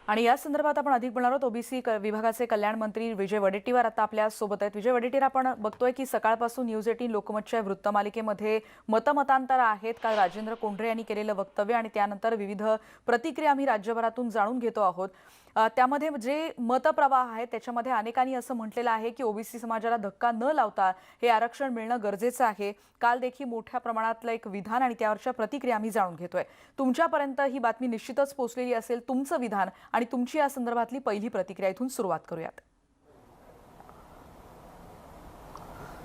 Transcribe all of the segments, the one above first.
आणि या संदर्भात आपण अधिक बोलणार आहोत। ओबीसी विभागाचे कल्याण मंत्री विजय वडेट्टीवार आता आपल्या सोबत आहेत। विजय वडेट्टीवार, आपण बघतोय की सकाळपासून न्यूज 18 लोकमतच्या वृत्तमालिकेमध्ये मतमतांतर आहेत। काल राजेंद्र कोंढरे यांनी केलेलं वक्तव्य आणि त्यानंतर विविध प्रतिक्रिया आम्ही राज्यभरातून जाणून घेतो आहोत। त्यामध्ये जे मतप्रवाह आहे त्याच्यामध्ये अनेकांनी असं म्हटलेलं आहे की ओबीसी समाजाला धक्का न लावता हे आरक्षण मिळणं गरजेचं आहे। काल देखील मोठ्या प्रमाणातलं एक विधान आणि त्यावरच्या प्रतिक्रिया आम्ही जाणून घेतोय। तुमच्यापर्यंत ही बातमी निश्चितच पोहोचलेली असेल। तुमचं विधान आणि तुमची या संदर्भातली पहिली प्रतिक्रिया इथून सुरुवात करूयात।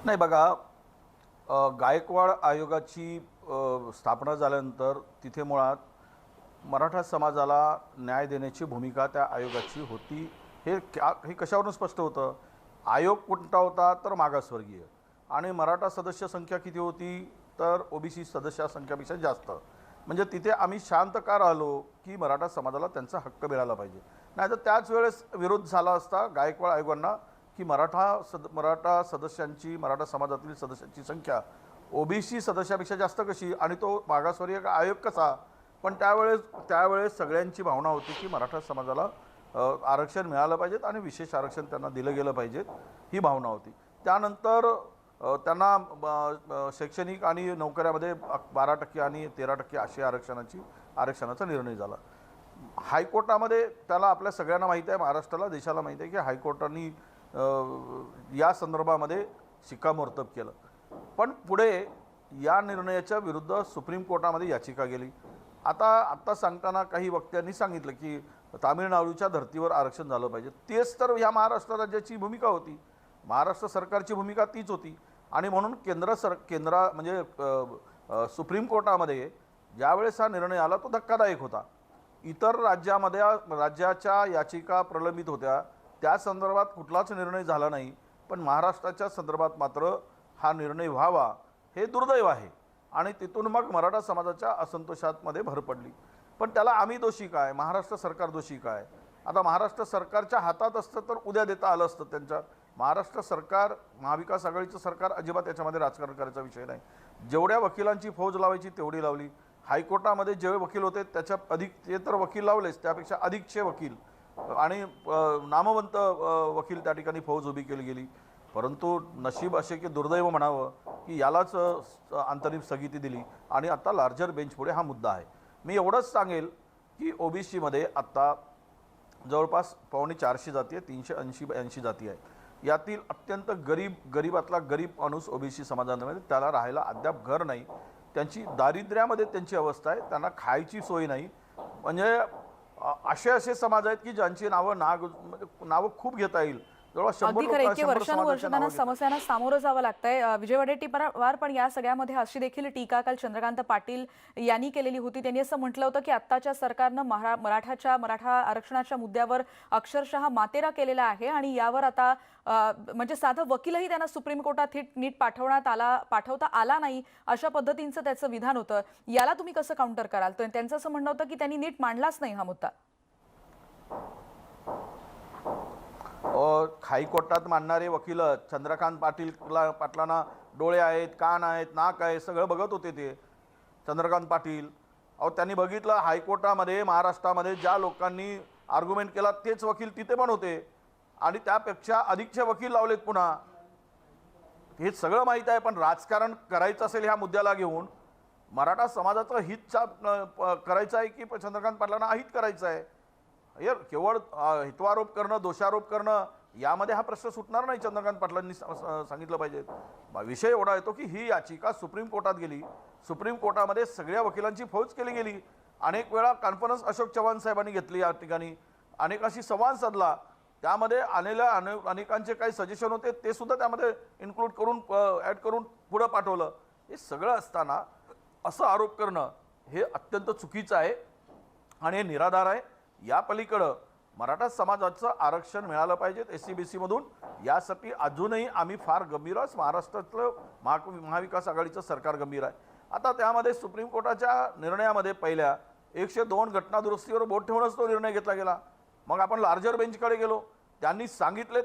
नाही बघा, गायकवाड आयोगाची स्थापना झाल्यानंतर तिथे मुळात मराठा समाजाला न्याय देण्याची भूमिका त्या आयोगाची होती। हे कशावरून स्पष्ट होतं? आयोग कोणता होता तर मागासवर्गीय, आणि मराठा सदस्य संख्या किती होती तर ओबीसी सदस्य संख्यापेक्षा जास्त। म्हणजे तिथे आम्ही शांत का राहिलो की मराठा समाजाला त्यांचा हक्क मिळाला पाहिजे। नाही तर त्याच वेळेस विरोध झाला असता गायकवाड आयोगांना की मराठा सदस्यांची, मराठा समाजातील सदस्यांची संख्या ओबीसी सदस्यापेक्षा जास्त कशी, आणि तो मागासवर्गीय आयोग कसा। पण त्यावेळेस सगळ्यांची भावना होती की मराठा समाजाला आरक्षण मिळालं पाहिजेत आणि विशेष आरक्षण त्यांना दिलं गेलं पाहिजेत, ही भावना होती। त्यानंतर त्यांना शैक्षणिक आणि नोकऱ्यामध्ये 12% आणि 13% अशी आरक्षणाचा निर्णय झाला। हायकोर्टामध्ये त्याला आपल्या सगळ्यांना माहिती आहे, महाराष्ट्राला, देशाला माहिती आहे की हायकोर्टाने या संदर्भामध्ये शिक्कामोर्तब केलं। पण पुढे या निर्णयाच्या विरुद्ध सुप्रीम कोर्टामध्ये याचिका गेली। आता सांगताना काही वक्त्यांनी सांगितलं की तामिळनाडूच्या धर्तीवर आरक्षण झालं पाहिजे। तेच तर या महाराष्ट्र राज्याची भूमिका होती, महाराष्ट्र सरकारची भूमिका तीच होती। आणि म्हणून सुप्रीम कोर्टामध्ये ज्यावेळेस हा निर्णय आला तो धक्कादायक होता। इतर राज्याच्या याचिका प्रलंबित होत्या, त्या संदर्भात कुठलाच निर्णय झाला नाही, पण महाराष्ट्राच्या संदर्भात मात्र हा निर्णय व्हावा हे दुर्दैव आहे। आणि तिथून मग मराठा समाजाच्या असंतोषामध्ये भर पडली। पण त्याला आम्ही दोषी काय, महाराष्ट्र सरकार दोषी काय? आता महाराष्ट्र सरकारच्या हातात असतं तर उद्या देता आलं असतं त्यांच्या। महाराष्ट्र सरकार, महाविकास आघाडीचं सरकार अजिबात याच्यामध्ये राजकारण करायचा विषय नाही। जेवढ्या वकिलांची फौज लावायची तेवढी लावली। हायकोर्टामध्ये जे वकील होते त्याच्या अधिक, ते तर वकील लावलेच, त्यापेक्षा अधिकचे वकील आणि नामवंत वकील त्या ठिकाणी फौज उभी केली गेली। परंतु नशीब असे की दुर्दैव म्हणावं की यालाच अंतरिम स्थगिती दिली आणि आता लार्जर बेंच पुढे हा मुद्दा आहे। मी एवढंच सांगेल की ओबीसीमध्ये आत्ता जवळपास 450 जाती आहे, 380 जाती आहे। यातील अत्यंत गरीबातला गरीब माणूस ओबीसी समाजामध्ये, त्याला राहायला अद्याप घर नाही, त्यांची दारिद्र्यामध्ये त्यांची अवस्था आहे, त्यांना खायची सोय नाही। म्हणजे असे समाज आहेत की ज्यांची नावं खूप घेता येईल। अगदी खरं, इतके वर्षानुवर्ष त्यांना समस्यांना सामोरं जावं लागतंय। विजय वडेट्टीवार, पण या सगळ्यामध्ये अशी देखील टीका काल चंद्रकांत पाटील यांनी केलेली होती। त्यांनी असं म्हटलं होतं की आत्ताच्या सरकारनं मराठा आरक्षणाच्या मुद्द्यावर अक्षरशः मातेरा केलेला आहे आणि यावर आता म्हणजे साधं वकीलही त्यांना सुप्रीम कोर्टात नीट पाठवता आला नाही, अशा पद्धतीचं त्याचं विधान होतं। याला तुम्ही कसं काउंटर कराल? त्यांचं असं म्हणणं होतं की त्यांनी नीट मांडलाच नाही हा मुद्दा। हायकोर्टात मांडणारे वकील चंद्रकांत पाटलांना डोळे आहेत, कान आहेत, नाक आहे, सगळं बघत होते ते चंद्रकांत पाटील। त्यांनी बघितलं हायकोर्टामध्ये, महाराष्ट्रामध्ये ज्या लोकांनी आर्ग्युमेंट केला तेच वकील तिथे पण होते आणि त्यापेक्षा अधिकचे वकील लावलेत पुन्हा। हे सगळं माहीत आहे, पण राजकारण करायचं असेल ह्या मुद्द्याला घेऊन, मराठा समाजाचं हित करायचं आहे की चंद्रकांत पाटलांना अहित करायचं आहे? केवळ हितवारोप करणं, दोषारोप करणं, यामध्ये हा प्रश्न सुटणार नाही। चंद्रकांत पाटलांनी सांगितलं पाहिजे। विषय एवढा येतो की ही याचिका सुप्रीम कोर्टात गेली, सुप्रीम कोर्टामध्ये सगळ्या वकिलांची फौज केली गेली। अनेक वेळा कॉन्फरन्स अशोक चव्हाण साहेबांनी घेतली, या ठिकाणी अनेकांशी संवाद साधला, त्यामध्ये अनेकांचे काही सजेशन होते ते सुद्धा त्यामध्ये इन्क्लूड करून ॲड करून पुढं पाठवलं। हे सगळं असताना असं आरोप करणं हे अत्यंत चुकीचं आहे आणि हे निराधार आहे। या पलीकडं मराठा समाजाचं आरक्षण मिळालं पाहिजे SC-BC मधून, यासाठी अजूनही आम्ही फार गंभीर आहोत। महाराष्ट्रातलं महाविकास आघाडीचं सरकार गंभीर आहे। आता त्यामध्ये सुप्रीम कोर्टाच्या निर्णयामध्ये पहिल्या 102 घटना दुरुस्तीवर बोट ठेवूनच तो निर्णय घेतला गेला। मग आपण लार्जर बेंचकडे गेलो, त्यांनी सांगितले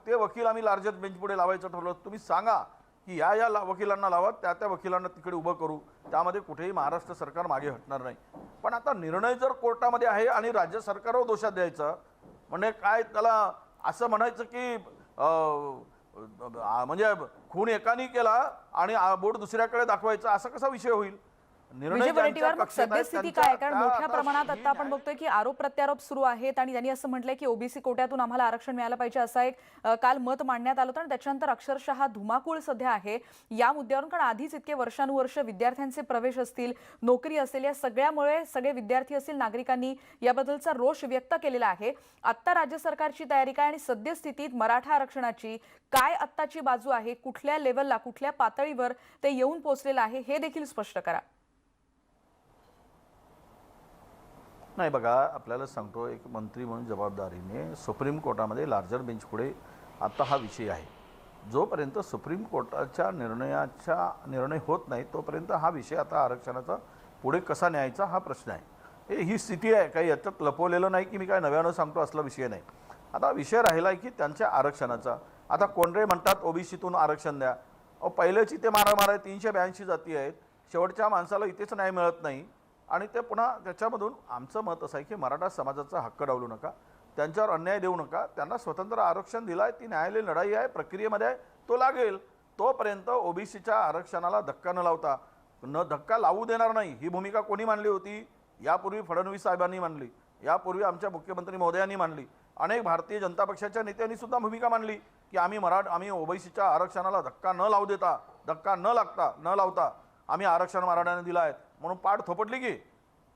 ते वकील आम्ही लार्जर बेंच पुढे लावायचं ठरवलं। तुम्ही सांगा की वकिलांना लावा, त्या वकिलांना तिकडे उभं करू, त्यामध्ये कुठेही महाराष्ट्र सरकार मागे हटणार नाही. पण आता निर्णय जर कोर्टामध्ये आहे आणि राज्य सरकारवर दोषात द्यायचा म्हणजे काय, त्याला असं म्हणायचं की म्हणजे खून एकाने केला आणि बोट दुसऱ्याकडे दाखवायचा, असा कसा विषय होईल? विजय वडेट्टीवार, मग सद्यस्थिती काय आहे? कारण मोठ्या प्रमाणात आता आपण न्याय- बघतोय की आरोप प्रत्यारोप सुरू आहेत आणि त्यांनी असं म्हटलंय की ओबीसी कोट्यातून आम्हाला आरक्षण मिळालं पाहिजे, असा एक काल मत मांडण्यात आलं होतं आणि त्याच्यानंतर अक्षरशः धुमाकूळ सध्या आहे या मुद्द्यावरून. कारण आधीच इतके वर्षानुवर्ष विद्यार्थ्यांचे प्रवेश असतील, नोकरी असेल, या सगळ्यामुळे सगळे विद्यार्थी असतील, नागरिकांनी याबद्दलचा रोष व्यक्त केलेला आहे. आत्ता राज्य सरकारची तयारी काय आणि सद्यस्थितीत मराठा आरक्षणाची काय आत्ताची बाजू आहे, कुठल्या लेव्हलला, कुठल्या पातळीवर ते येऊन पोहोचलेलं आहे, हे देखील स्पष्ट करा. नाही बघा, आपल्याला सांगतो, एक मंत्री म्हणून जबाबदारीने सुप्रीम कोर्टामध्ये लार्जर बेंच पुढे आता हा विषय आहे. जोपर्यंत सुप्रीम कोर्टाच्या निर्णय होत नाही तोपर्यंत हा विषय आता आरक्षणाचा पुढे कसा न्यायचा हा प्रश्न आहे. ही स्थिती आहे, काही याच्यात लपवलेलं नाही की मी काय नव्यानं सांगतो असला विषय नाही. आता विषय राहिला आहे की त्यांच्या आरक्षणाचा. आता कोंढरे म्हणतात ओबीसीतून आरक्षण द्या. पहिल्याची ते मारामार आहे, 382 जाती आहेत, शेवटच्या माणसाला इथेच न्याय मिळत नाही आणि ते पुन्हा त्याच्यामधून आमचं मत असं आहे की मराठा समाजाचा हक्क डावलू नका, त्यांच्यावर अन्याय देऊ नका. त्यांना स्वतंत्र आरक्षण दिलं आहे, ती न्यायालयीन लढाई आहे, प्रक्रियेमध्ये आहे, तो लागेल. तोपर्यंत ओबीसीच्या आरक्षणाला धक्का न लावता, धक्का लावू देणार नाही, ही भूमिका कोणी मांडली होती? यापूर्वी फडणवीस साहेबांनी मांडली, यापूर्वी आमच्या मुख्यमंत्री महोदयांनी मांडली, अनेक भारतीय जनता पक्षाच्या नेत्यांनी सुद्धा भूमिका मांडली की आम्ही ओबीसीच्या आरक्षणाला धक्का न लावू देता, धक्का न लावता आम्ही आरक्षण मराठ्यांना दिलं आहे म्हणून पाठ थोपटली की.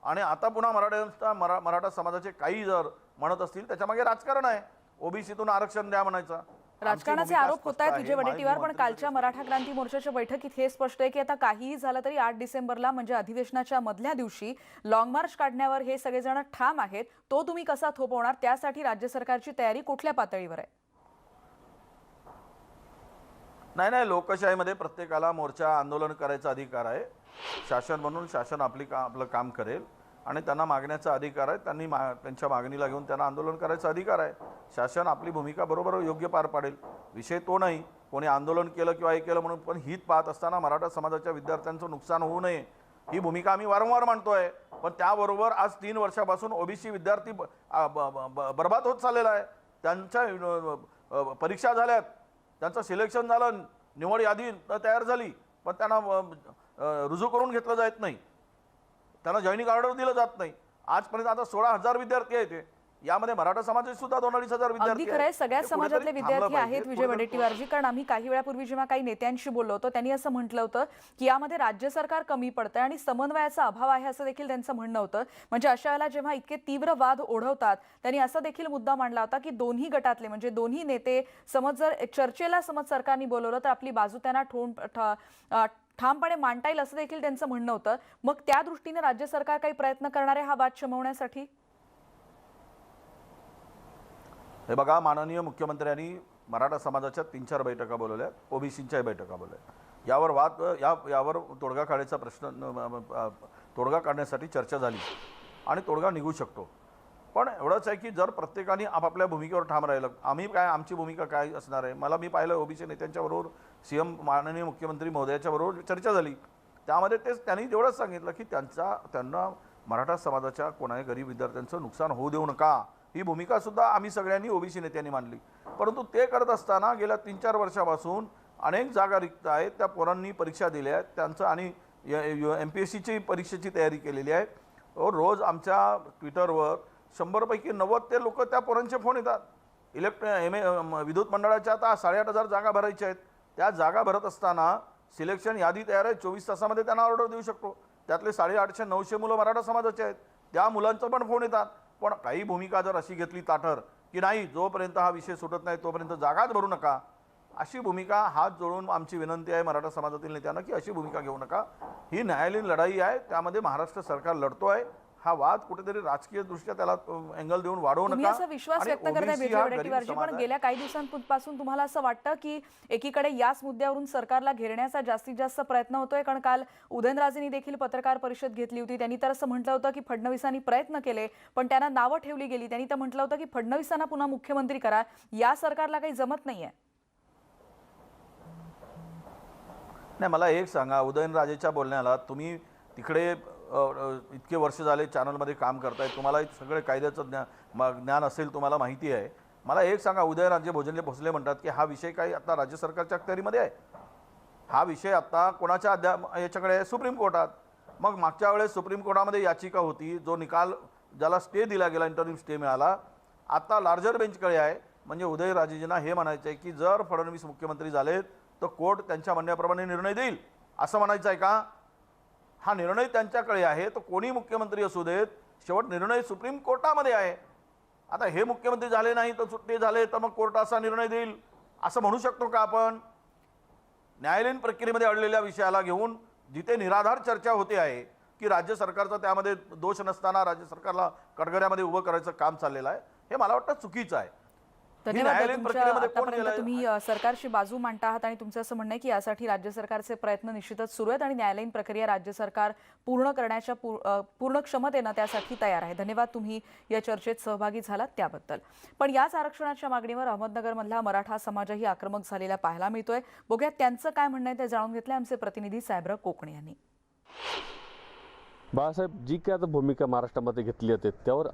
आणि आता पुन्हा मराठा समाजाचे काही जर म्हणत असतील त्याच्यामागे राजकारण आहे, ओबीसीतून आरक्षण द्या म्हणायचं. राजकारणाचे आरोप होत आहेत विजय वडेट्टीवार, पण कालच्या मराठा क्रांती मोर्चाच्या बैठकीत हे स्पष्ट आहे की आता काहीही झालं तरी 8 डिसेंबरला म्हणजे अधिवेशनाच्या मधल्या दिवशी लॉंग मार्च काढण्यावर हे सगळेजण ठाम आहेत. तो तुम्ही कसा थोपवणार, त्यासाठी राज्य सरकारची तयारी कुठल्या पातळीवर आहे? नाही, लोकशाहीमध्ये प्रत्येकाला मोर्चा आंदोलन करायचा अधिकार आहे. शासन म्हणून शासन आपलं काम करेल आणि त्यांना मागण्याचा अधिकार आहे, त्यांच्या मागणीला घेऊन त्यांना आंदोलन करायचा अधिकार आहे. शासन आपली भूमिका बरोबर योग्य पार पाडेल, विषय तो नाही. कोणी आंदोलन केलं किंवा हे केलं म्हणून पण हित पाहत असताना मराठा समाजाच्या विद्यार्थ्यांचं नुकसान होऊ नये ही भूमिका आम्ही वारंवार मांडतोय. पण त्याबरोबर आज 3 वर्षापासून ओबीसी विद्यार्थी बर्बाद होत चाललेला आहे. त्यांच्या परीक्षा झाल्यात, त्यांचं सिलेक्शन झालं, निवड यादी तयार झाली, पण त्यांना रुजू करून घेतलं जात नाही, त्यांना जॉईनिंग ऑर्डर दिलं जात नाही. आजपर्यंत आता 16,000 विद्यार्थी आहेत, यामध्ये मराठा समाजाचे सुद्धा 2-2,500 विद्यार्थी. अगदी खरंय, सगळ्या समाजातले विद्यार्थी आहेत विजय वडेट्टीवारजी. कारण आम्ही काही वेळापूर्वी जेव्हा काही नेत्यांशी बोललो होतो त्यांनी असं म्हटलं होतं की यामध्ये राज्य सरकार कमी पडतंय आणि समन्वयाचा अभाव आहे, असं देखील त्यांचं म्हणणं होतं. म्हणजे अशा वेळेला जेव्हा इतके तीव्र वाद ओढवतात, त्यांनी असा देखील मुद्दा मांडला होता की दोन्ही गटातले म्हणजे दोन्ही नेते जर चर्चेला सरकारने बोलवलं तर आपली बाजू त्यांना ठामपणे मांडता येईल, असं देखील त्यांचं म्हणणं होतं. मग त्या दृष्टीने राज्य सरकार काही प्रयत्न करणार आहे हा वाद शमवण्यासाठी? हे बघा, माननीय मुख्यमंत्र्यांनी मराठा समाजाच्या 3-4 बैठका बोलवल्या, ओबीसीच्या बैठका बोलवल्या. यावर तोडगा काढण्यासाठी चर्चा झाली आणि तोडगा निघू शकतो. पण एवढंच आहे की जर प्रत्येकाने आपापल्या भूमिकेवर ठाम राहिलं, आमची भूमिका काय असणार आहे. मी पाहिलं ओबीसी नेत्यांच्या बरोबर सीएम माननीय मुख्यमंत्री महोदयाच्या बरोबर चर्चा झाली, त्यामध्ये त्यांनी तेवढंच सांगितलं की त्यांना मराठा समाजाच्या कोणाही गरीब विद्यार्थ्यांचं नुकसान होऊ देऊ नका, ही भूमिका सुद्धा आम्ही सगळ्यांनी ओबीसी नेत्यांनी मांडली. परंतु ते करत असताना गेल्या 3-4 वर्षापासून अनेक जागा रिक्त आहेत, त्या पोरांनी परीक्षा दिल्या आहेत, त्यांचं आणि MPSCची परीक्षेची तयारी केलेली आहे. रोज आमच्या ट्विटरवर 100 पैकी 90 ते लोक त्या पोरांचे फोन येतात. विद्युत मंडळाच्या आता 8,500 जागा भरायच्या आहेत. त्या जागा भरत असताना सिलेक्शन यादी तयार आहे, 24 तासामध्ये त्यांना ऑर्डर देऊ शकतो. त्यातले 850-900 मुलं मराठा समाजाचे आहेत, त्या मुलांचं पण फोन येतात. पण काही भूमिका जर अशी घेतली ताठर की नाही, जोपर्यंत हा विषय सुटत नाही तोपर्यंत जागाच भरू नका, अशी भूमिका हात जोडून आमची विनंती आहे मराठा समाजातील नेत्यांना की अशी भूमिका घेऊ नका. ही न्यायालयीन लढाई आहे, त्यामध्ये महाराष्ट्र सरकार लढतो आहे. हा वाद कुठेतरी राजकीय दृष्ट्या त्याला अँगल देऊन वाढवू नका. तुम्ही असा विश्वास व्यक्त करताय विजय वडेट्टीवारजी, पण गेल्या काही दिवसांपासून तुम्हाला असं वाटतं की एकीकडे याच मुद्द्यावरून सरकारला घेरण्याचा जास्तीत जास्त प्रयत्न होतोय? कारण काल उदयनराजेंनी देखील पत्रकार परिषद घेतली होती, त्यांनी तर असं म्हटलं होतं की फडणवीसांनी प्रयत्न केले पण त्यांना नावं ठेवली गेली. त्यांनी तर म्हटलं होतं की फडणवीसांना पुन्हा मुख्यमंत्री करा, या सरकारला काही जमत नाहीये. नाही, मला एक सांगा, उदयनराजेच्या बोलण्याला तुम्ही तिकडे इतके वर्ष झाले चॅनलमध्ये काम करताय, तुम्हाला सगळे कायद्याचं ज्ञान असेल, तुम्हाला माहिती आहे. मला एक सांगा, उदयनराजे भोसले म्हणतात की हा विषय काही आता राज्य सरकारच्या अखत्यारीमध्ये आहे. हा विषय आता कोणाच्या याच्याकडे आहे? सुप्रीम कोर्टात. मग मागच्या वेळेस सुप्रीम कोर्टामध्ये याचिका होती, जो निकाल ज्याला स्टे दिला गेला, इंटरिम स्टे मिळाला, आता लार्जर बेंचकडे आहे. म्हणजे उदयनराजेंना हे म्हणायचं आहे की जर फडणवीस मुख्यमंत्री झालेत तर कोर्ट त्यांच्या म्हणण्याप्रमाणे निर्णय देईल, असं म्हणायचं आहे का? हा निर्णय त्यांच्याकडे आहे, तर कोणी मुख्यमंत्री असू देत, शेवट निर्णय सुप्रीम कोर्टामध्ये आहे. आता हे मुख्यमंत्री झाले नाही तर सुट्टे झाले तर मग कोर्ट असा निर्णय देईल असं म्हणू शकतो का आपण? न्यायालयीन प्रक्रियेमध्ये अडलेल्या विषयाला घेऊन जिथे निराधार चर्चा होते आहे की राज्य सरकारचा त्यामध्ये दोष नसताना राज्य सरकारला कटघऱ्यामध्ये उभं करायचं काम चाललेलं आहे, हे मला वाटतं चुकीचं आहे. धन्यवाद. न्यायालयीन प्रक्रियेमध्ये कोण आतापर्यंत गेलंय? तुम्ही सरकारची बाजू मांडता आहात आणि तुमचं असं म्हणणं आहे की यासाठी राज्य सरकारचे प्रयत्न निश्चितच सुरू आहेत आणि न्यायालयीन प्रक्रिया राज्य सरकार पूर्ण करण्याच्या पूर्ण क्षमतेनं त्यासाठी तयार आहे. धन्यवाद, तुम्ही या चर्चेत सहभागी झालात त्याबद्दल. पण याच आरक्षणाच्या मागणीवर अहमदनगरमधला मराठा समाजही आक्रमक झालेला पाहायला मिळतोय. बघूयात त्यांचं काय म्हणणं आहे ते जाणून घेतलंय आमचे प्रतिनिधी साहेबराव कोकणे यांनी. बाळासाहेब, जी काय आता भूमिका महाराष्ट्रामध्ये घेतली जाते त्यावर